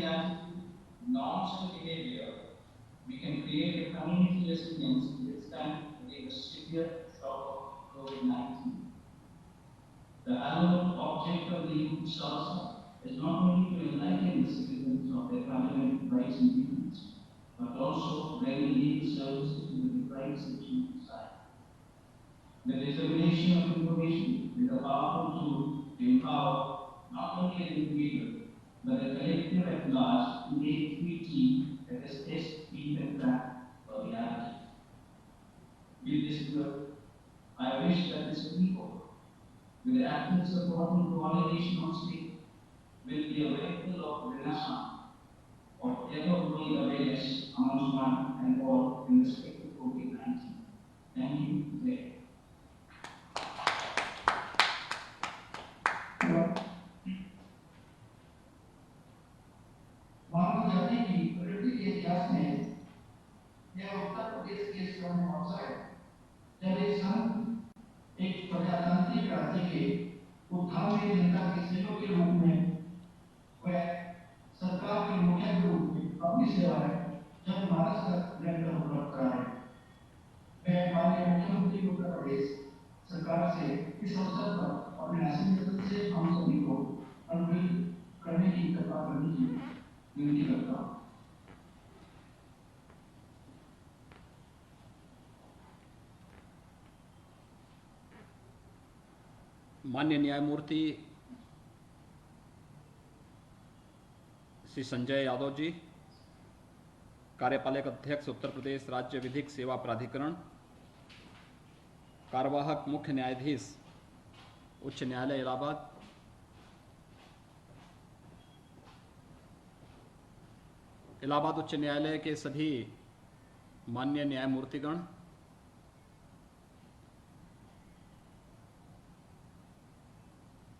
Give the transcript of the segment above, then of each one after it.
attitude, norms and behavior, we can create a community resilience to withstand a severe shock of COVID-19. The ultimate object of the youth salsa is not only to enlighten the citizens of their fundamental rights and duties, but also bring legal services to the deprived section of society. The dissemination of information is a powerful tool to empower not only an individual, but a collective at large to make free tea that is test, feed, and track for reality. With this work, I wish that this people, with the active support and coordination of state, will be a vehicle of renaissance of ever-growing awareness amongst one and all in respect to COVID-19. Thank you. मानव जाति की प्रगति के इतिहास में यह उत्तर प्रदेश के स्वर्ण अवसर है जब एक संघ एक प्रजातांत्रिक राज्य के उत्थान में जनता के सहयोग के रूप में वह सरकार के मुखिया के रूप में अपनी सेवा है जब मानस का निरंतर उपलब्ध कराए। मैं माननीय मुख्यमंत्री उत्तर प्रदेश सरकार से इस अवसर पर अपने आशीर्वाद से हम सभी को अनुमोदित करने की कृपा करने की विनती करता हूँ। माननीय न्यायमूर्ति श्री संजय यादव जी, कार्यपालक अध्यक्ष उत्तर प्रदेश राज्य विधिक सेवा प्राधिकरण, कार्यवाहक मुख्य न्यायाधीश उच्च न्यायालय इलाहाबाद, इलाहाबाद उच्च न्यायालय के सभी माननीय न्यायमूर्तिगण,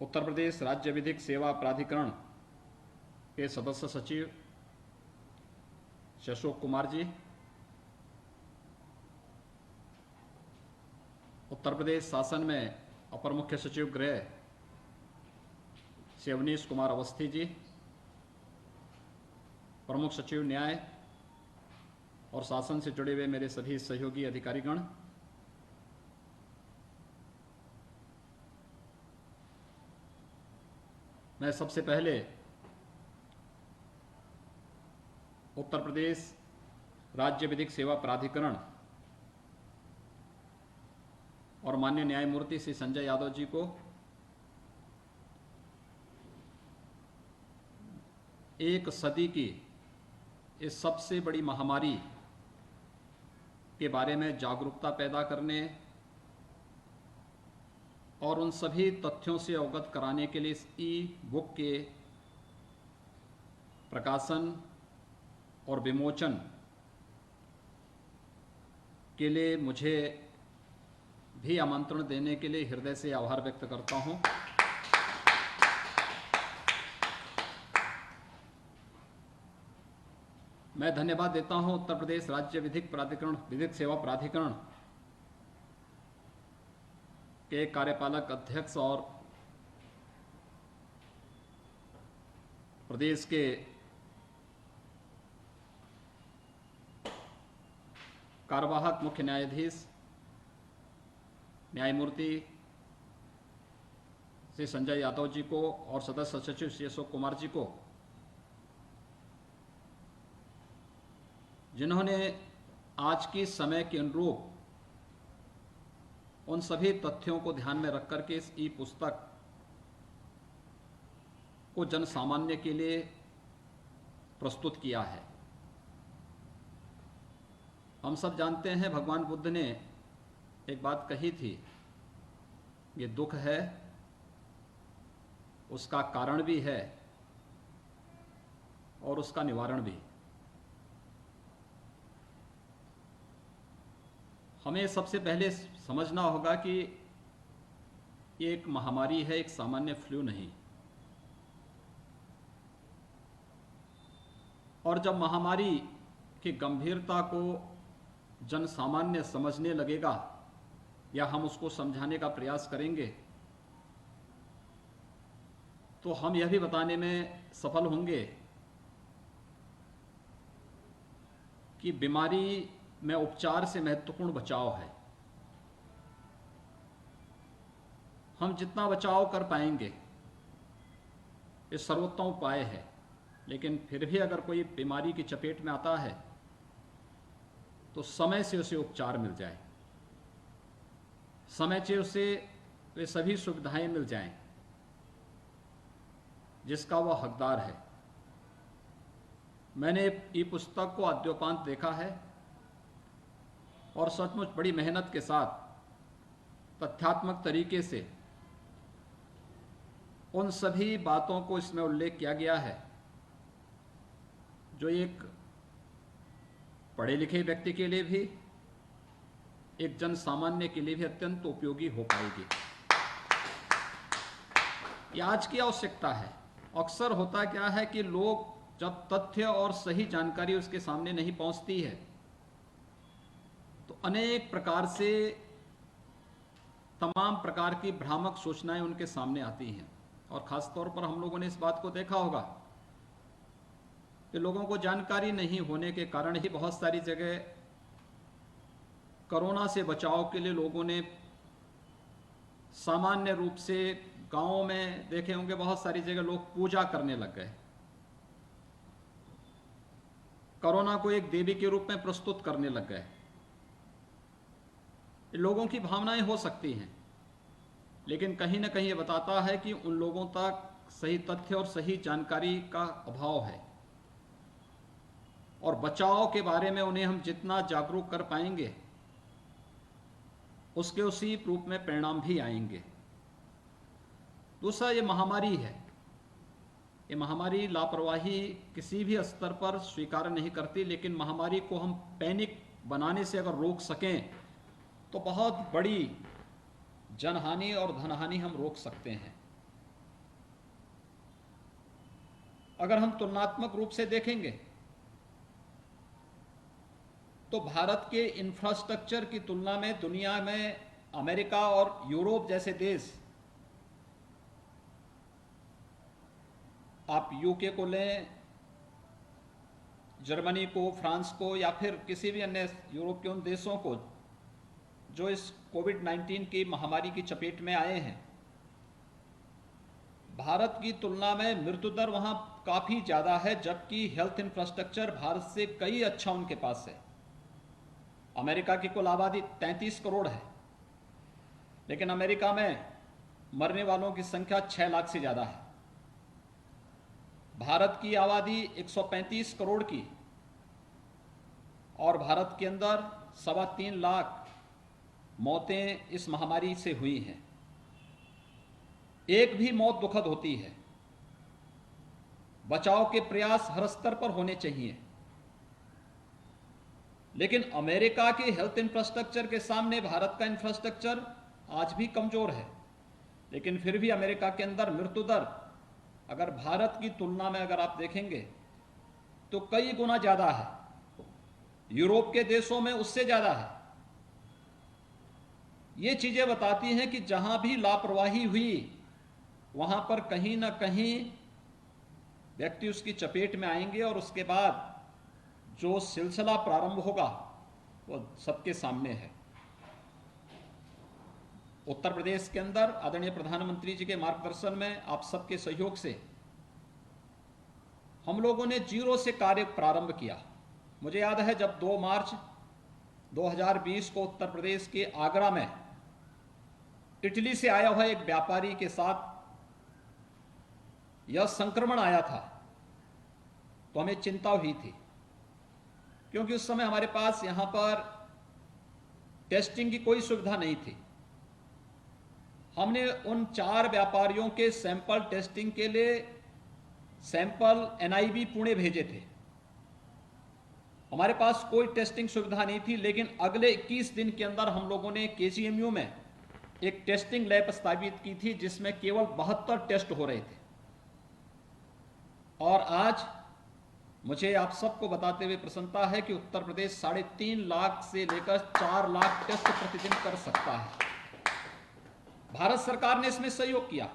उत्तर प्रदेश राज्य विधिक सेवा प्राधिकरण के सदस्य सचिव अशोक कुमार जी, उत्तर प्रदेश शासन में अपर मुख्य सचिव गृह श्री अवनीश कुमार अवस्थी जी, प्रमुख सचिव न्याय और शासन से जुड़े हुए मेरे सभी सहयोगी अधिकारीगण, मैं सबसे पहले उत्तर प्रदेश राज्य विधिक सेवा प्राधिकरण और माननीय न्यायमूर्ति श्री संजय यादव जी को एक सदी की इस सबसे बड़ी महामारी के बारे में जागरूकता पैदा करने और उन सभी तथ्यों से अवगत कराने के लिए इस ई-बुक के प्रकाशन और विमोचन के लिए मुझे भी आमंत्रण देने के लिए हृदय से आभार व्यक्त करता हूं। मैं धन्यवाद देता हूं उत्तर प्रदेश राज्य विधिक सेवा प्राधिकरण के कार्यपालक अध्यक्ष और प्रदेश के कार्यवाहक मुख्य न्यायाधीश न्यायमूर्ति श्री संजय यादव जी को और सदस्य सचिव श्री अशोक कुमार जी को, जिन्होंने आज की समय के अनुरूप उन सभी तथ्यों को ध्यान में रख करके इस ई पुस्तक को जन सामान्य के लिए प्रस्तुत किया है। हम सब जानते हैं भगवान बुद्ध ने एक बात कही थी, ये दुख है, उसका कारण भी है और उसका निवारण भी। हमें सबसे पहले समझना होगा कि ये एक महामारी है, एक सामान्य फ्लू नहीं। और जब महामारी की गंभीरता को जन सामान्य समझने लगेगा या हम उसको समझाने का प्रयास करेंगे तो हम यह भी बताने में सफल होंगे कि बीमारी में उपचार से महत्वपूर्ण बचाव है। हम जितना बचाव कर पाएंगे ये सर्वोत्तम उपाय है, लेकिन फिर भी अगर कोई बीमारी की चपेट में आता है तो समय से उसे उपचार मिल जाए, समय से उसे वे सभी सुविधाएं मिल जाएं जिसका वह हकदार है। मैंने ये पुस्तक को आद्योपांत देखा है और सचमुच बड़ी मेहनत के साथ तथ्यात्मक तरीके से उन सभी बातों को इसमें उल्लेख किया गया है जो एक पढ़े लिखे व्यक्ति के लिए भी, एक जन सामान्य के लिए भी अत्यंत उपयोगी हो पाएगी। ये आज की आवश्यकता है। अक्सर होता क्या है कि लोग जब तथ्य और सही जानकारी उसके सामने नहीं पहुंचती है तो अनेक प्रकार से तमाम प्रकार की भ्रामक सूचनाएं उनके सामने आती हैं। और खासतौर पर हम लोगों ने इस बात को देखा होगा कि लोगों को जानकारी नहीं होने के कारण ही बहुत सारी जगह कोरोना से बचाव के लिए लोगों ने सामान्य रूप से गांवों में देखे होंगे, बहुत सारी जगह लोग पूजा करने लग गए, कोरोना को एक देवी के रूप में प्रस्तुत करने लग गए। लोगों की भावनाएं हो सकती हैं, लेकिन कहीं ना कहीं ये बताता है कि उन लोगों तक सही तथ्य और सही जानकारी का अभाव है, और बचाव के बारे में उन्हें हम जितना जागरूक कर पाएंगे उसके उसी रूप में परिणाम भी आएंगे। दूसरा, ये महामारी है। ये महामारी लापरवाही किसी भी स्तर पर स्वीकार नहीं करती, लेकिन महामारी को हम पैनिक बनाने से अगर रोक सकें तो बहुत बड़ी जनहानि और धनहानि हम रोक सकते हैं। अगर हम तुलनात्मक रूप से देखेंगे तो भारत के इंफ्रास्ट्रक्चर की तुलना में दुनिया में अमेरिका और यूरोप जैसे देश, आप यूके को लें, जर्मनी को, फ्रांस को, या फिर किसी भी अन्य यूरोप के उन देशों को जो इस कोविड-19 की महामारी की चपेट में आए हैं, भारत की तुलना में मृत्यु दर वहां काफी ज्यादा है, जबकि हेल्थ इंफ्रास्ट्रक्चर भारत से कई अच्छा उनके पास है। अमेरिका की कुल आबादी 33 करोड़ है, लेकिन अमेरिका में मरने वालों की संख्या 6 लाख से ज्यादा है। भारत की आबादी 135 करोड़ की, और भारत के अंदर 3.25 लाख मौतें इस महामारी से हुई हैं। एक भी मौत दुखद होती है। बचाव के प्रयास हर स्तर पर होने चाहिए, लेकिन अमेरिका के हेल्थ इंफ्रास्ट्रक्चर के सामने भारत का इंफ्रास्ट्रक्चर आज भी कमजोर है। लेकिन फिर भी अमेरिका के अंदर मृत्यु दर अगर भारत की तुलना में अगर आप देखेंगे तो कई गुना ज्यादा है, यूरोप के देशों में उससे ज्यादा है। ये चीजें बताती हैं कि जहां भी लापरवाही हुई वहां पर कहीं ना कहीं व्यक्ति उसकी चपेट में आएंगे, और उसके बाद जो सिलसिला प्रारंभ होगा वो सबके सामने है। उत्तर प्रदेश के अंदर आदरणीय प्रधानमंत्री जी के मार्गदर्शन में, आप सबके सहयोग से हम लोगों ने जीरो से कार्य प्रारंभ किया। मुझे याद है जब 2 मार्च 2020 को उत्तर प्रदेश के आगरा में इटली से आया हुआ एक व्यापारी के साथ यह संक्रमण आया था, तो हमें चिंता हुई थी, क्योंकि उस समय हमारे पास यहां पर टेस्टिंग की कोई सुविधा नहीं थी। हमने उन 4 व्यापारियों के सैंपल टेस्टिंग के लिए सैंपल NIB पुणे भेजे थे। हमारे पास कोई टेस्टिंग सुविधा नहीं थी, लेकिन अगले 21 दिन के अंदर हम लोगों ने KGMU में एक टेस्टिंग लैब स्थापित की थी, जिसमें केवल 72 टेस्ट हो रहे थे। और आज मुझे आप सबको बताते हुए प्रसन्नता है कि उत्तर प्रदेश 3.5 लाख से लेकर 4 लाख टेस्ट प्रतिदिन कर सकता है। भारत सरकार ने इसमें सहयोग किया।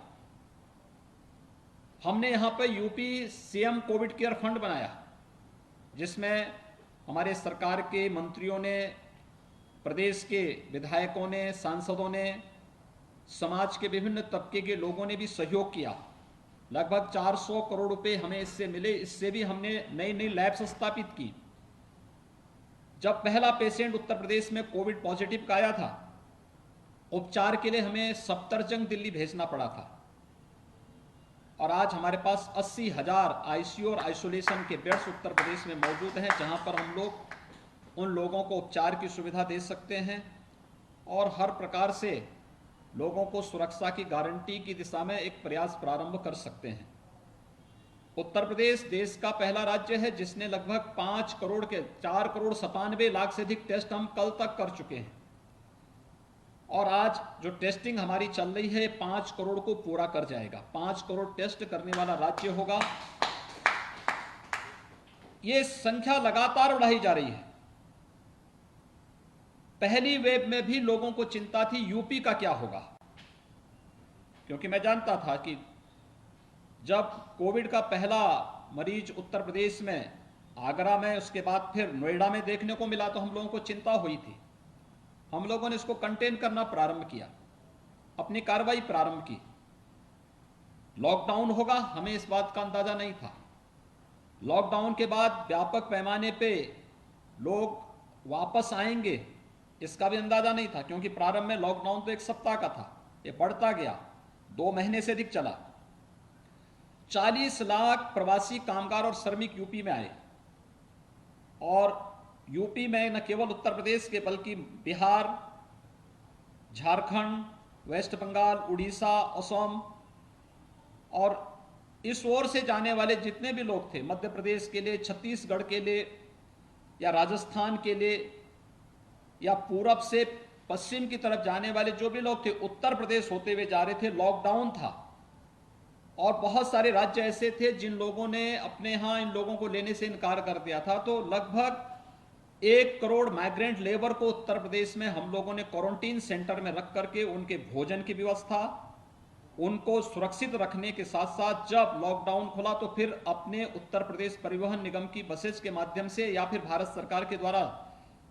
हमने यहां पर UP CM Covid care fund बनाया, जिसमें हमारे सरकार के मंत्रियों ने, प्रदेश के विधायकों ने, सांसदों ने, समाज के विभिन्न तबके के लोगों ने भी सहयोग किया। लगभग 400 करोड़ रुपए हमें इससे मिले। इससे भी हमने नई नई लैब्स स्थापित की। जब पहला पेशेंट उत्तर प्रदेश में कोविड पॉजिटिव का आया था, उपचार के लिए हमें सफदरजंग दिल्ली भेजना पड़ा था, और आज हमारे पास 80,000 आईसीयू और आइसोलेशन के बेड्स उत्तर प्रदेश में मौजूद हैं, जहां पर हम लोग उन लोगों को उपचार की सुविधा दे सकते हैं और हर प्रकार से लोगों को सुरक्षा की गारंटी की दिशा में एक प्रयास प्रारंभ कर सकते हैं। उत्तर प्रदेश देश का पहला राज्य है जिसने लगभग 4 करोड़ 97 लाख से अधिक टेस्ट हम कल तक कर चुके हैं, और आज जो टेस्टिंग हमारी चल रही है 5 करोड़ को पूरा कर जाएगा। 5 करोड़ टेस्ट करने वाला राज्य होगा। ये संख्या लगातार बढ़ाई जा रही है। पहली वेव में भी लोगों को चिंता थी यूपी का क्या होगा, क्योंकि मैं जानता था कि जब कोविड का पहला मरीज उत्तर प्रदेश में, आगरा में, उसके बाद फिर नोएडा में देखने को मिला, तो हम लोगों को चिंता हुई थी। हम लोगों ने इसको कंटेन करना प्रारंभ किया, अपनी कार्रवाई प्रारंभ की। लॉकडाउन होगा, हमें इस बात का अंदाजा नहीं था। लॉकडाउन के बाद व्यापक पैमाने पे लोग वापस आएंगे, इसका भी अंदाजा नहीं था, क्योंकि प्रारंभ में लॉकडाउन तो 1 सप्ताह का था, ये बढ़ता गया, 2 महीने से अधिक चला। 40 लाख प्रवासी कामगार और श्रमिक यूपी में आए, और यूपी में न केवल उत्तर प्रदेश के बल्कि बिहार, झारखंड, वेस्ट बंगाल, उड़ीसा, असम और इस ओर से जाने वाले जितने भी लोग थे, मध्य प्रदेश के लिए, छत्तीसगढ़ के लिए या राजस्थान के लिए, या पूरब से पश्चिम की तरफ जाने वाले जो भी लोग थे, उत्तर प्रदेश होते हुए जा रहे थे। लॉकडाउन था और बहुत सारे राज्य ऐसे थे जिन लोगों ने अपने यहाँ इन लोगों को लेने से इनकार कर दिया था। तो लगभग 1 करोड़ माइग्रेंट लेबर को उत्तर प्रदेश में हम लोगों ने क्वारंटीन सेंटर में रख करके उनके भोजन की व्यवस्था, उनको सुरक्षित रखने के साथ साथ जब लॉकडाउन खुला तो फिर अपने उत्तर प्रदेश परिवहन निगम की बसेस के माध्यम से या फिर भारत सरकार के द्वारा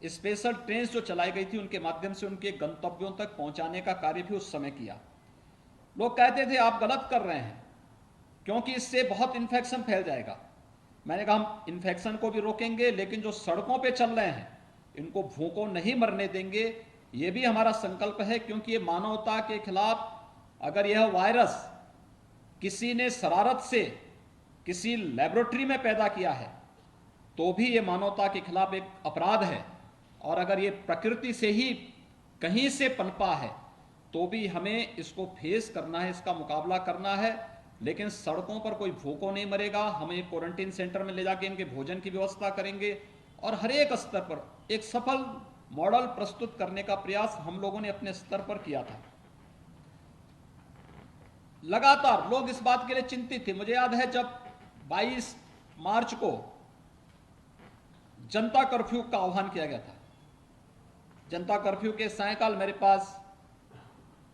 स्पेशल ट्रेन जो चलाई गई थी उनके माध्यम से उनके गंतव्यों तक पहुंचाने का कार्य भी उस समय किया। लोग कहते थे आप गलत कर रहे हैं क्योंकि इससे बहुत इन्फेक्शन फैल जाएगा। मैंने कहा हम इन्फेक्शन को भी रोकेंगे, लेकिन जो सड़कों पे चल रहे हैं इनको भूखों नहीं मरने देंगे, ये भी हमारा संकल्प है, क्योंकि ये मानवता के खिलाफ, अगर यह वायरस किसी ने शरारत से किसी लेबोरेटरी में पैदा किया है तो भी ये मानवता के खिलाफ एक अपराध है, और अगर ये प्रकृति से ही कहीं से पनपा है तो भी हमें इसको फेस करना है, इसका मुकाबला करना है। लेकिन सड़कों पर कोई भूखों नहीं मरेगा। हमें क्वारंटीन सेंटर में ले जाके इनके भोजन की व्यवस्था करेंगे, और हर एक स्तर पर एक सफल मॉडल प्रस्तुत करने का प्रयास हम लोगों ने अपने स्तर पर किया था। लगातार लोग इस बात के लिए चिंतित थे। मुझे याद है जब 22 मार्च को जनता कर्फ्यू का आह्वान किया गया था, जनता कर्फ्यू के सायंकाल मेरे पास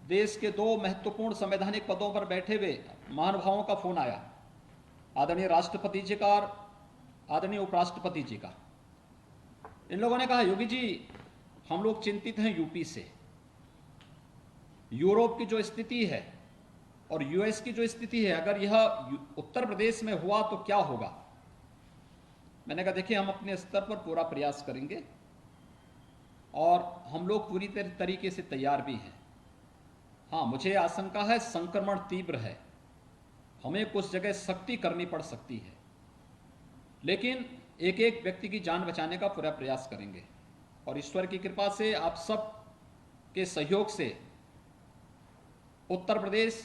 देश के 2 महत्वपूर्ण संवैधानिक पदों पर बैठे हुए महानुभावों का फोन आया, आदरणीय राष्ट्रपति जी का और आदरणीय उपराष्ट्रपति जी का। इन लोगों ने कहा योगी जी हम लोग चिंतित हैं यूपी से, यूरोप की जो स्थिति है और यूएस की जो स्थिति है, अगर यह उत्तर प्रदेश में हुआ तो क्या होगा। मैंने कहा देखिए हम अपने स्तर पर पूरा प्रयास करेंगे और हम लोग पूरी तरीके से तैयार भी हैं। हाँ, मुझे आशंका है संक्रमण तीव्र है, हमें कुछ जगह सख्ती करनी पड़ सकती है, लेकिन एक एक व्यक्ति की जान बचाने का पूरा प्रयास करेंगे। और ईश्वर की कृपा से, आप सब के सहयोग से उत्तर प्रदेश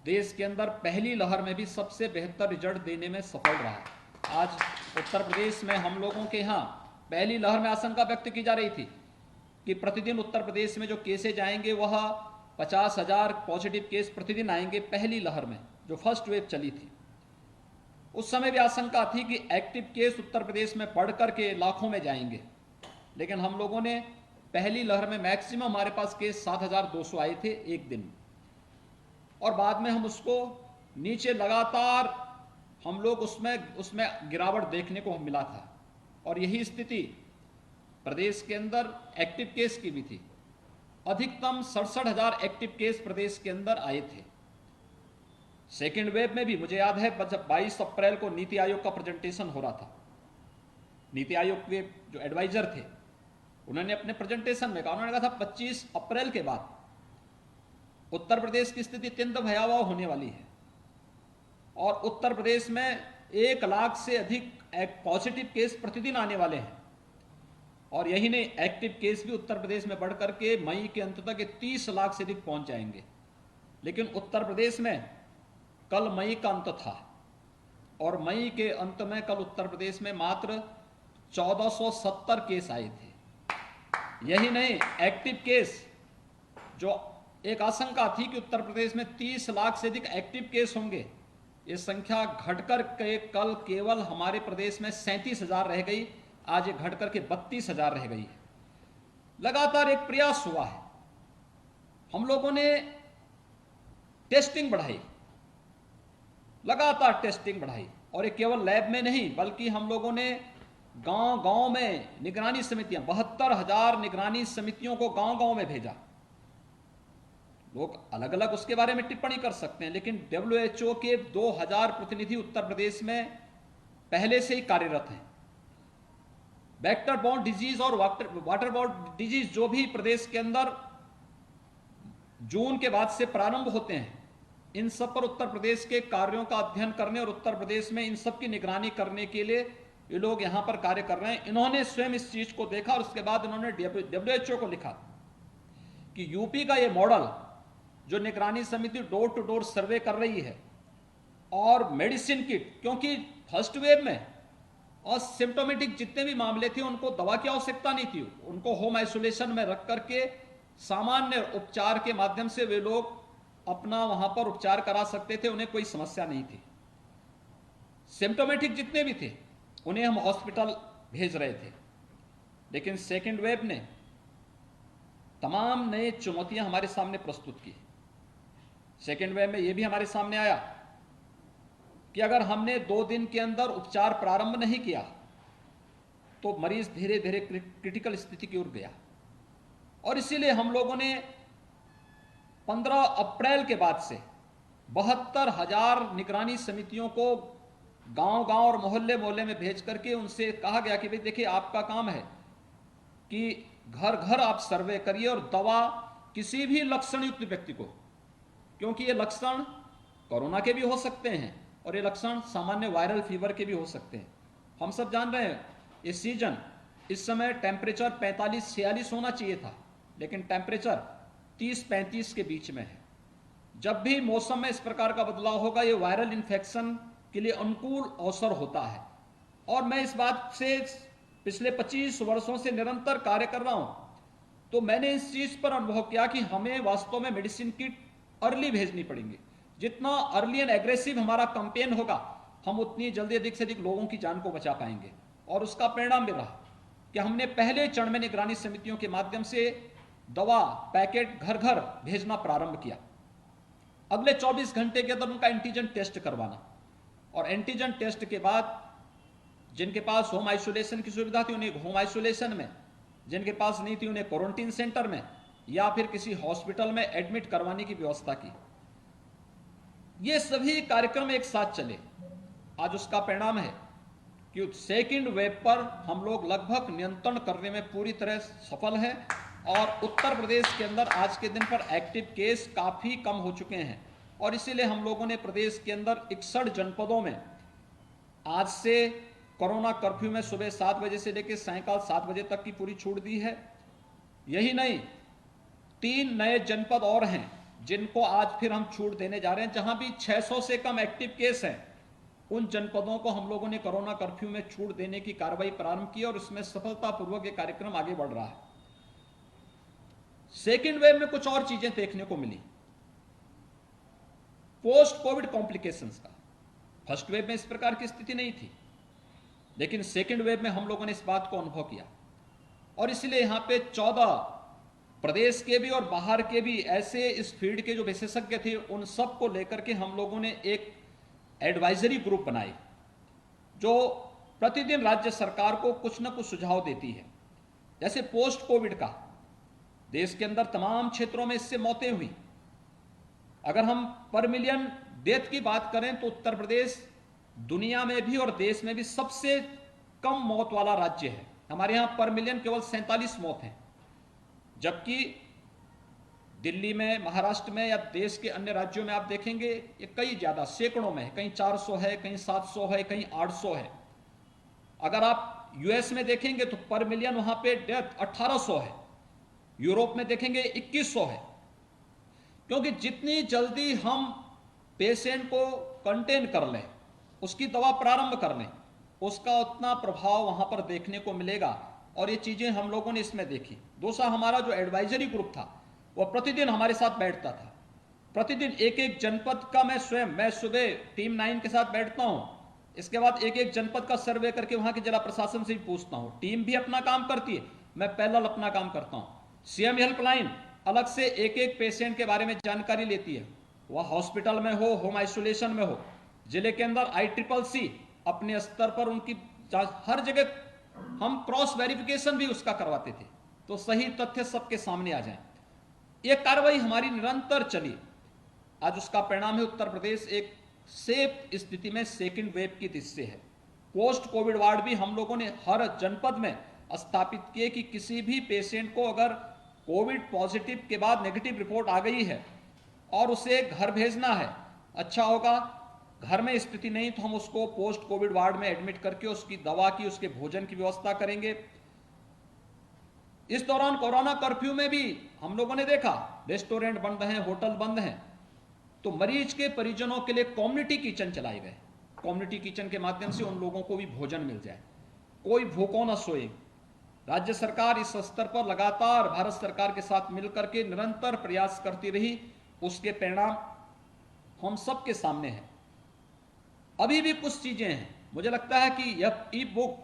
देश के अंदर पहली लहर में भी सबसे बेहतर रिजल्ट देने में सफल रहा। आज उत्तर प्रदेश में हम लोगों के यहाँ पहली लहर में आशंका व्यक्त की जा रही थी कि प्रतिदिन उत्तर प्रदेश में जो केसेज आएंगे वह 50,000 पॉजिटिव केस प्रतिदिन आएंगे। पहली लहर में जो फर्स्ट वेव चली थी उस समय भी आशंका थी कि एक्टिव केस उत्तर प्रदेश में बढ़ करके लाखों में जाएंगे, लेकिन हम लोगों ने पहली लहर में मैक्सिमम हमारे पास केस 7,200 आए थे एक दिन, और बाद में हम उसको नीचे लगातार हम लोग उसमें गिरावट देखने को मिला था। और यही स्थिति प्रदेश के अंदर एक्टिव केस की भी थी। अधिकतम 67,000 एक्टिव केस प्रदेश के अंदर आए थे। सेकेंड वेव में भी मुझे याद है जब 22 अप्रैल को नीति आयोग का प्रेजेंटेशन हो रहा था, नीति आयोग के जो एडवाइजर थे उन्होंने अपने प्रेजेंटेशन में कहा, उन्होंने कहा था 25 अप्रैल के बाद उत्तर प्रदेश की स्थिति अत्यंत भयावह होने वाली है और उत्तर प्रदेश में 1 लाख से अधिक पॉजिटिव केस प्रतिदिन आने वाले हैं। और यही नहीं, एक्टिव केस भी उत्तर प्रदेश में बढ़ करके मई के अंत तक 30 लाख से अधिक पहुंच जाएंगे। लेकिन उत्तर प्रदेश में कल मई का अंत था और मई के अंत में कल उत्तर प्रदेश में मात्र 1470 केस आए थे। यही नहीं, एक्टिव केस जो एक आशंका थी कि उत्तर प्रदेश में 30 लाख से अधिक एक्टिव केस होंगे, ये संख्या घटकर के कल केवल हमारे प्रदेश में 37,000 रह गई। आज ये घटकर के 32,000 रह गई है। लगातार एक प्रयास हुआ है, हम लोगों ने टेस्टिंग बढ़ाई, लगातार टेस्टिंग बढ़ाई और ये केवल लैब में नहीं बल्कि हम लोगों ने गांव गांव में निगरानी समितियां, 72,000 निगरानी समितियों को गांव गांव में भेजा। लोग अलग अलग उसके बारे में टिप्पणी कर सकते हैं, लेकिन WHO के 2,000 प्रतिनिधि उत्तर प्रदेश में पहले से ही कार्यरत हैं। वेक्टर बॉर्न डिजीज और वाटर बॉर्न डिजीज जो भी प्रदेश के अंदर जून के बाद से प्रारंभ होते हैं, इन सब पर उत्तर प्रदेश के कार्यों का अध्ययन करने और उत्तर प्रदेश में इन सब की निगरानी करने के लिए ये लोग यहां पर कार्य कर रहे हैं। इन्होंने स्वयं इस चीज को देखा और उसके बाद इन्होंने WHO को लिखा कि यूपी का ये मॉडल जो निगरानी समिति डोर टू डोर सर्वे कर रही है और मेडिसिन किट, क्योंकि फर्स्ट वेव में और सिम्टोमेटिक जितने भी मामले थे उनको दवा की आवश्यकता नहीं थी, उनको होम आइसोलेशन में रख करके सामान्य उपचार के माध्यम से वे लोग अपना वहां पर उपचार करा सकते थे, उन्हें कोई समस्या नहीं थी। सिम्टोमेटिक जितने भी थे उन्हें हम हॉस्पिटल भेज रहे थे। लेकिन सेकेंड वेव ने तमाम नए चुनौतियां हमारे सामने प्रस्तुत की। सेकेंड वेव में यह भी हमारे सामने आया कि अगर हमने 2 दिन के अंदर उपचार प्रारंभ नहीं किया तो मरीज धीरे धीरे क्रिटिकल स्थिति की ओर गया। और इसीलिए हम लोगों ने 15 अप्रैल के बाद से 72,000 निगरानी समितियों को गांव गांव और मोहल्ले मोहल्ले में भेज करके उनसे कहा गया कि भाई देखिए, आपका काम है कि घर घर आप सर्वे करिए और दवा किसी भी लक्षण युक्त व्यक्ति को, क्योंकि ये लक्षण कोरोना के भी हो सकते हैं और ये लक्षण सामान्य वायरल फीवर के भी हो सकते हैं। हम सब जान रहे हैं ये सीजन, इस समय टेम्परेचर 45-46 होना चाहिए था, लेकिन टेम्परेचर 30-35 के बीच में है। जब भी मौसम में इस प्रकार का बदलाव होगा, ये वायरल इन्फेक्शन के लिए अनुकूल अवसर होता है। और मैं इस बात से पिछले 25 वर्षों से निरंतर कार्य कर रहा हूं, तो मैंने इस चीज पर अनुभव किया कि हमें वास्तव में मेडिसिन किट अर्ली भेजनी पड़ेंगी। जितना अर्ली एंड एग्रेसिव हमारा कैंपेन होगा, हम उतनी जल्दी अधिक से अधिक लोगों की जान को बचा पाएंगे। और उसका परिणाम भी रहा कि हमने पहले चरण में निगरानी समितियों के माध्यम से दवा पैकेट घर घर भेजना प्रारंभ किया। अगले 24 घंटे के अंदर उनका एंटीजन टेस्ट करवाना, और एंटीजन टेस्ट के बाद जिनके पास होम आइसोलेशन की सुविधा थी उन्हें होम आइसोलेशन में, जिनके पास नहीं थी उन्हें क्वारंटीन सेंटर में या फिर किसी हॉस्पिटल में एडमिट करवाने की व्यवस्था की। ये सभी कार्यक्रम एक साथ चले। आज उसका परिणाम है कि सेकेंड वेव पर हम लोग लगभग नियंत्रण करने में पूरी तरह सफल हैं और उत्तर प्रदेश के अंदर आज के दिन पर एक्टिव केस काफी कम हो चुके हैं। और इसीलिए हम लोगों ने प्रदेश के अंदर 61 जनपदों में आज से कोरोना कर्फ्यू में सुबह 7 बजे से लेकर सायंकाल 7 बजे तक की पूरी छूट दी है। यही नहीं, 3 नए जनपद और हैं जिनको आज फिर हम छूट देने जा रहे हैं। जहां भी 600 से कम एक्टिव केस हैं, उन जनपदों को हम लोगों ने कोरोना कर्फ्यू में छूट देने की कार्रवाई प्रारंभ की और उसमें सफलतापूर्वक ये कार्यक्रम आगे बढ़ रहा है। सेकेंड वेव में कुछ और चीजें देखने को मिली, पोस्ट कोविड कॉम्प्लिकेशंस का। फर्स्ट वेव में इस प्रकार की स्थिति नहीं थी, लेकिन सेकेंड वेव में हम लोगों ने इस बात को अनुभव किया। और इसलिए यहां पे 14 प्रदेश के भी और बाहर के भी ऐसे इस फील्ड के जो विशेषज्ञ थे, उन सब को लेकर के हम लोगों ने एक एडवाइजरी ग्रुप बनाई जो प्रतिदिन राज्य सरकार को कुछ न कुछ सुझाव देती है। जैसे पोस्ट कोविड का, देश के अंदर तमाम क्षेत्रों में इससे मौतें हुई। अगर हम पर मिलियन डेथ की बात करें तो उत्तर प्रदेश दुनिया में भी और देश में भी सबसे कम मौत वाला राज्य है। हमारे यहां पर मिलियन केवल 47 मौत हैं, जबकि दिल्ली में, महाराष्ट्र में या देश के अन्य राज्यों में आप देखेंगे ये कई ज्यादा, सैकड़ों में है, कहीं 400 है, कहीं 700 है, कहीं 800 है। अगर आप यूएस में देखेंगे तो पर मिलियन वहां पे डेथ 1800 है, यूरोप में देखेंगे 2100 है। क्योंकि जितनी जल्दी हम पेशेंट को कंटेन कर लें, उसकी दवा प्रारंभ कर लें, उसका उतना प्रभाव वहां पर देखने को मिलेगा। और ये चीजें हम लोगों ने इसमें देखी। दूसरा, हमारा जो एडवाइजरी ग्रुप था वो प्रतिदिन हमारे साथ बैठता था। प्रतिदिन एक एक जनपद का मैं सुबह टीम 9 के साथ बैठता हूं। इसके बाद एक एक जनपद का सर्वे करके वहां के जिला प्रशासन से भी पूछता हूं। टीम भी अपना काम करती है, मैं पैरेलल अपना काम करता हूं। सीएम हेल्पलाइन अलग से एक एक पेशेंट के बारे में जानकारी लेती है, वह हॉस्पिटल में हो, होम आइसोलेशन में हो। जिले के अंदर ICCC अपने स्तर पर उनकी हर जगह हम क्रॉस वेरिफिकेशन भी उसका करवाते थे, तो सही तथ्य सबके सामने आ जाए। यह कार्रवाई हमारी निरंतर चली। आज उसका परिणाम है उत्तर प्रदेश एक सेफ स्थिति में सेकंड वेव की दृष्टि है। पोस्ट कोविड वार्ड भी हम लोगों ने हर जनपद में स्थापित किए कि किसी भी पेशेंट को अगर कोविड पॉजिटिव के बाद नेगेटिव रिपोर्ट आ गई है और उसे घर भेजना है, अच्छा होगा घर में स्थिति नहीं तो हम उसको पोस्ट कोविड वार्ड में एडमिट करके उसकी दवा की, उसके भोजन की व्यवस्था करेंगे। इस दौरान कोरोना कर्फ्यू में भी हम लोगों ने देखा रेस्टोरेंट बंद हैं, होटल बंद हैं, तो मरीज के परिजनों के लिए कम्युनिटी किचन चलाए गए। कम्युनिटी किचन के माध्यम से उन लोगों को भी भोजन मिल जाए, कोई भूखों न सोए। राज्य सरकार इस स्तर पर लगातार भारत सरकार के साथ मिलकर के निरंतर प्रयास करती रही, उसके परिणाम हम सबके सामने हैं। अभी भी कुछ चीजें हैं, मुझे लगता है कि यह ई बुक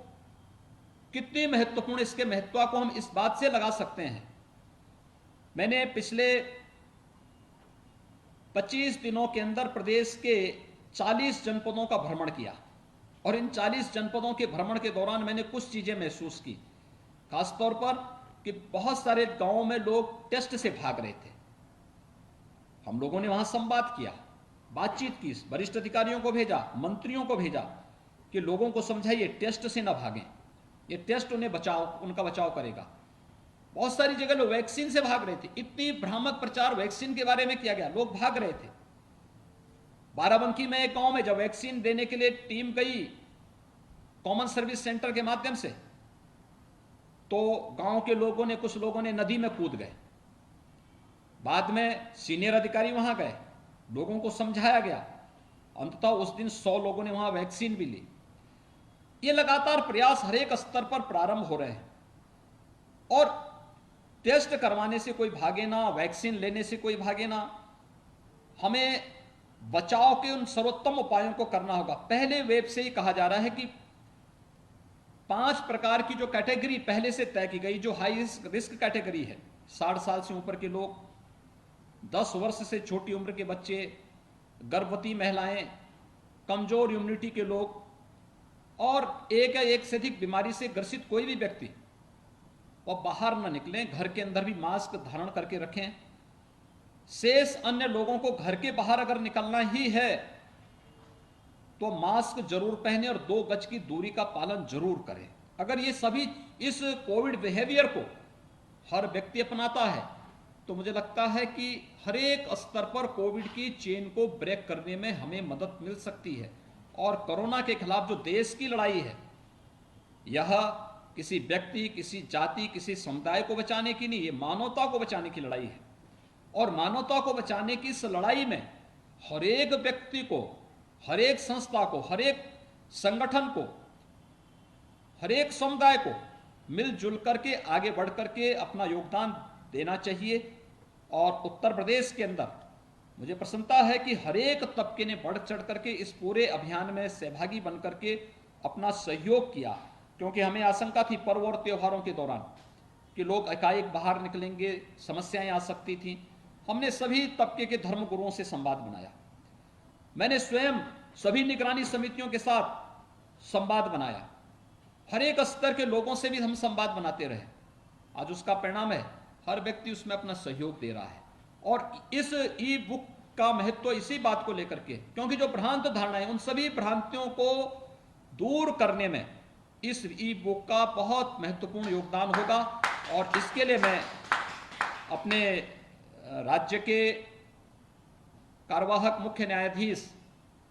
कितनी महत्वपूर्ण, इसके महत्व को हम इस बात से लगा सकते हैं। मैंने पिछले 25 दिनों के अंदर प्रदेश के 40 जनपदों का भ्रमण किया और इन 40 जनपदों के भ्रमण के दौरान मैंने कुछ चीजें महसूस की। खासतौर पर कि बहुत सारे गांवों में लोग टेस्ट से भाग रहे थे। हम लोगों ने वहां संवाद किया, बातचीत की, वरिष्ठ अधिकारियों को भेजा, मंत्रियों को भेजा कि लोगों को समझाइए टेस्ट से ना भागें, ये टेस्ट उन्हें उनका बचाव करेगा। बहुत सारी जगह लोग वैक्सीन से भाग रहे थे, इतनी भ्रामक प्रचार वैक्सीन के बारे में किया गया, लोग भाग रहे थे। बाराबंकी में एक गांव में जब वैक्सीन देने के लिए टीम गई कॉमन सर्विस सेंटर के माध्यम से, तो गांव के लोगों ने, कुछ लोगों ने नदी में कूद गए। बाद में सीनियर अधिकारी वहां गए, लोगों को समझाया गया, अंततः उस दिन 100 लोगों ने वहां वैक्सीन भी ली। ये लगातार प्रयास हर एक स्तर पर प्रारंभ हो रहे हैं और टेस्ट करवाने से कोई भागे ना, वैक्सीन लेने से कोई भागे ना। हमें बचाव के उन सर्वोत्तम उपायों को करना होगा। पहले वेब से ही कहा जा रहा है कि 5 प्रकार की जो कैटेगरी पहले से तय की गई, जो हाई रिस्क कैटेगरी है, 60 साल से ऊपर के लोग, 10 वर्ष से छोटी उम्र के बच्चे, गर्भवती महिलाएं, कमजोर इम्यूनिटी के लोग और एक या एक से अधिक बीमारी से ग्रसित कोई भी व्यक्ति, वह बाहर न निकलें, घर के अंदर भी मास्क धारण करके रखें। शेष अन्य लोगों को घर के बाहर अगर निकलना ही है तो मास्क जरूर पहने और 2 गज की दूरी का पालन जरूर करें। अगर ये सभी इस कोविड बिहेवियर को हर व्यक्ति अपनाता है तो मुझे लगता है कि हर एक स्तर पर कोविड की चेन को ब्रेक करने में हमें मदद मिल सकती है। और कोरोना के खिलाफ जो देश की लड़ाई है, यह किसी व्यक्ति, किसी जाति, किसी समुदाय को बचाने की नहीं, ये मानवता को बचाने की लड़ाई है। और मानवता को बचाने की इस लड़ाई में हर एक व्यक्ति को, हर एक संस्था को, हर एक संगठन को, हर एक समुदाय को मिलजुल करके आगे बढ़ करके अपना योगदान देना चाहिए। और उत्तर प्रदेश के अंदर मुझे प्रसन्नता है कि हर एक तबके ने बढ़ चढ़ करके इस पूरे अभियान में सहभागी बन करके अपना सहयोग किया, क्योंकि हमें आशंका थी पर्व और त्योहारों के दौरान कि लोग एकाएक बाहर निकलेंगे, समस्याएं आ सकती थी। हमने सभी तबके के धर्मगुरुओं से संवाद बनाया। मैंने स्वयं सभी निगरानी समितियों के साथ संवाद बनाया हर एक स्तर के लोगों से भी हम संवाद बनाते रहे। आज उसका परिणाम है हर व्यक्ति उसमें अपना सहयोग दे रहा है। और इस ई बुक का महत्व इसी बात को लेकर के, क्योंकि जो भ्रांत धारणाएं, उन सभी भ्रांतियों को दूर करने में इस ई बुक का बहुत महत्वपूर्ण योगदान होगा। और इसके लिए मैं अपने राज्य के कार्यवाहक मुख्य न्यायाधीश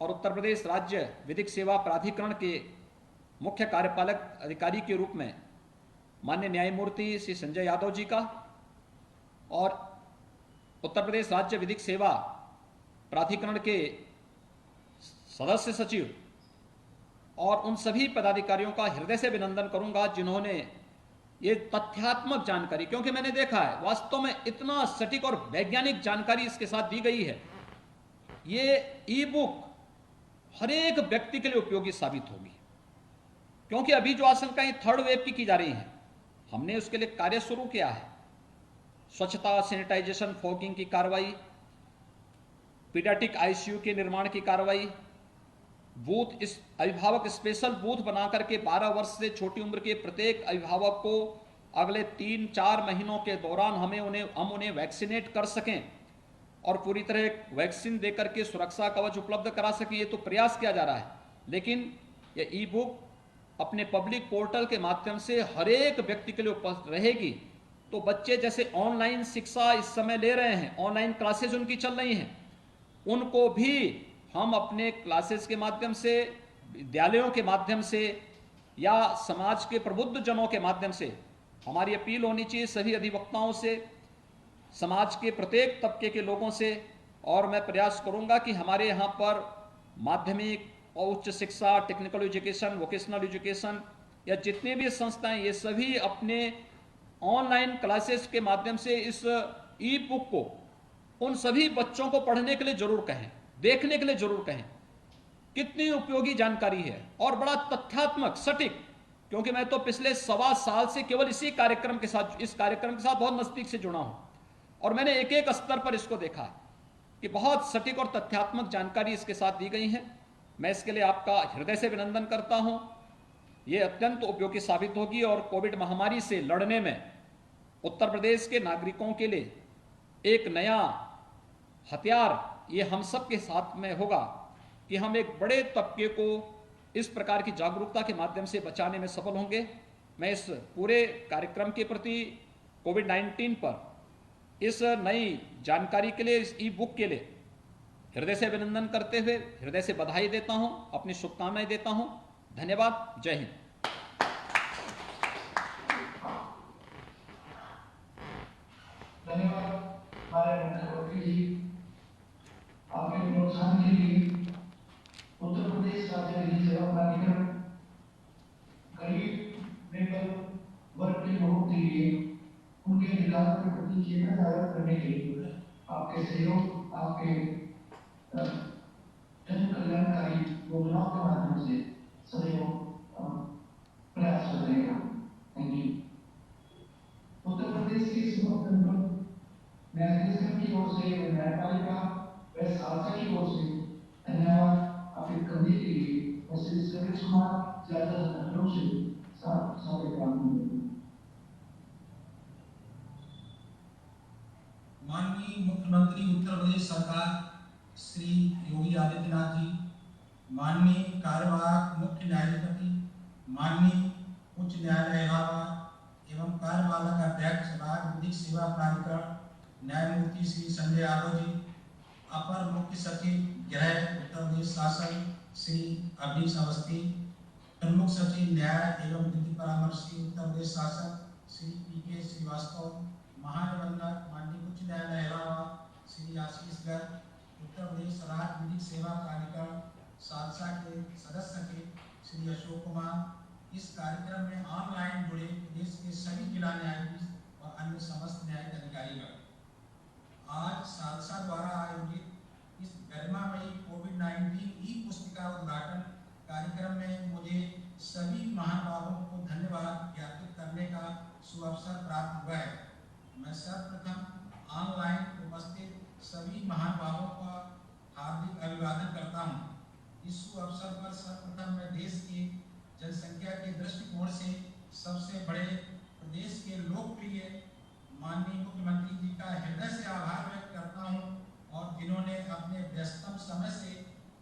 और उत्तर प्रदेश राज्य विधिक सेवा प्राधिकरण के मुख्य कार्यपालक अधिकारी के रूप में माननीय न्यायमूर्ति श्री संजय यादव जी का और उत्तर प्रदेश राज्य विधिक सेवा प्राधिकरण के सदस्य सचिव और उन सभी पदाधिकारियों का हृदय से अभिनंदन करूंगा जिन्होंने ये तथ्यात्मक जानकारी, क्योंकि मैंने देखा है वास्तव में इतना सटीक और वैज्ञानिक जानकारी इसके साथ दी गई है, ये ई बुक हर एक व्यक्ति के लिए उपयोगी साबित होगी। क्योंकि अभी जो आशंकाएं थर्ड वेव की जा रही हैं, हमने उसके लिए कार्य शुरू किया है। स्वच्छता, सैनिटाइजेशन, फॉगिंग की कार्रवाई, पीडियाट्रिक आईसीयू के निर्माण की कार्रवाई, बूथ, इस अभिभावक स्पेशल बूथ बनाकर के 12 वर्ष से छोटी उम्र के प्रत्येक अभिभावक को अगले 3-4 महीनों के दौरान हम उन्हें वैक्सीनेट कर सकें और पूरी तरह वैक्सीन देकर के सुरक्षा कवच उपलब्ध करा सकें। ये तो प्रयास किया जा रहा है, लेकिन ये ई बुक अपने पब्लिक पोर्टल के माध्यम से हर एक व्यक्ति के लिए उपलब्ध रहेगी। तो बच्चे जैसे ऑनलाइन शिक्षा इस समय ले रहे हैं, ऑनलाइन क्लासेज उनकी चल रही हैं, उनको भी हम अपने क्लासेस के माध्यम से, विद्यालयों के माध्यम से या समाज के प्रबुद्ध जनों के माध्यम से हमारी अपील होनी चाहिए सभी अधिवक्ताओं से, समाज के प्रत्येक तबके के लोगों से। और मैं प्रयास करूंगा कि हमारे यहाँ पर माध्यमिक और उच्च शिक्षा, टेक्निकल एजुकेशन, वोकेशनल एजुकेशन या जितने भी संस्थाएं, ये सभी अपने ऑनलाइन क्लासेस के माध्यम से इस ई बुक को उन सभी बच्चों को पढ़ने के लिए जरूर कहें, देखने के लिए जरूर कहें। कितनी उपयोगी जानकारी है और बड़ा तथ्यात्मक, सटीक। क्योंकि मैं तो पिछले 1.25 साल से केवल इस कार्यक्रम के साथ बहुत नजदीक से जुड़ा हूं और मैंने एक एक स्तर पर इसको देखा कि बहुत सटीक और तथ्यात्मक जानकारी इसके साथ दी गई है। मैं इसके लिए आपका हृदय से अभिनंदन करता हूं। यह अत्यंत उपयोगी साबित होगी और कोविड महामारी से लड़ने में उत्तर प्रदेश के नागरिकों के लिए एक नया हथियार ये हम सब के साथ में होगा कि हम एक बड़े तबके को इस प्रकार की जागरूकता के माध्यम से बचाने में सफल होंगे। मैं इस पूरे कार्यक्रम के प्रति कोविड-19 पर इस नई जानकारी के लिए, इस ई बुक के लिए हृदय से अभिनंदन करते हुए हृदय से बधाई देता हूं, अपनी शुभकामनाएं देता हूं। धन्यवाद। जय हिंद। धन्यवाद हमारे मुख्यमंत्री जी, आपके प्रोत्साहन के लिए। उत्तर प्रदेश राज्य विधिक सेवा प्राधिकरण गरीब लेबर वर्ग के लोगों के लिए उनके अधिकार के प्रति चेतना जागृत करने के लिए आपके सहयोग, आपके जन कल्याणकारी योजनाओं के माध्यम से सहयोग प्रयास रहेगा। Thank you. उत्तर प्रदेश के समग्र न्यायाधीश की ओर से, न्यायपालिका व शासक की ओर से धन्यवाद आपके करने के लिए। श्री सुरेश कुमार ज्यादा धन्यवाद से सारे काम माननीय मुख्यमंत्री उत्तर प्रदेश सरकार श्री योगी आदित्यनाथ जी, माननीय कार्यवाहक मुख्य न्यायाधिपति, माननीय उच्च न्यायालय इलाहाबाद एवं कार्यपालक अध्यक्ष राज्य विधिक सेवा प्राधिकरण न्यायमूर्ति श्री संजय यादव जी, अपर मुख्य सचिव गृह उत्तर प्रदेश शासन श्री अवनीश अवस्थी, प्रमुख सचिव न्याय एवं विधि परामर्शी उत्तर प्रदेश शासन श्री पी.के. श्रीवास्तव, महानिबंधक माननीय उच्च न्यायालय इलाहाबाद श्री आशीष गर्ग, उत्तर प्रदेश राज्य विधिक सेवा प्राधिकरण सादसा के सदस्य के श्री अशोक कुमार, इस कार्यक्रम में ऑनलाइन जुड़े प्रदेश के सभी जिला न्यायाधीश और अन्य समस्त न्यायिक अधिकारीगण। आज सादसा द्वारा आयोजित इस गरिमामयी कोविड-19 ई पुस्तिका उद्घाटन कार्यक्रम में मुझे सभी महानुभावों को धन्यवाद ज्ञापित करने का सुअवसर प्राप्त हुआ है। मैं सर्वप्रथम ऑनलाइन उपस्थित सभी महानुभावों का हार्दिक अभिवादन करता हूँ। इस सुअवसर पर सर्वप्रथम मैं देश की जनसंख्या के दृष्टिकोण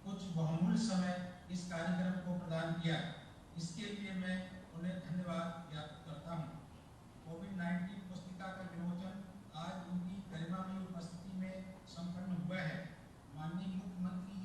कुछ बहुमूल्य समय इस कार्यक्रम को प्रदान किया। इसके लिए मैं उन्हें धन्यवाद ज्ञापित करता हूँ। कोविड-19 पुस्तिका का विमोचन आज उनकी गरिमामयी उपस्थिति में संपन्न हुआ है। माननीय मुख्यमंत्री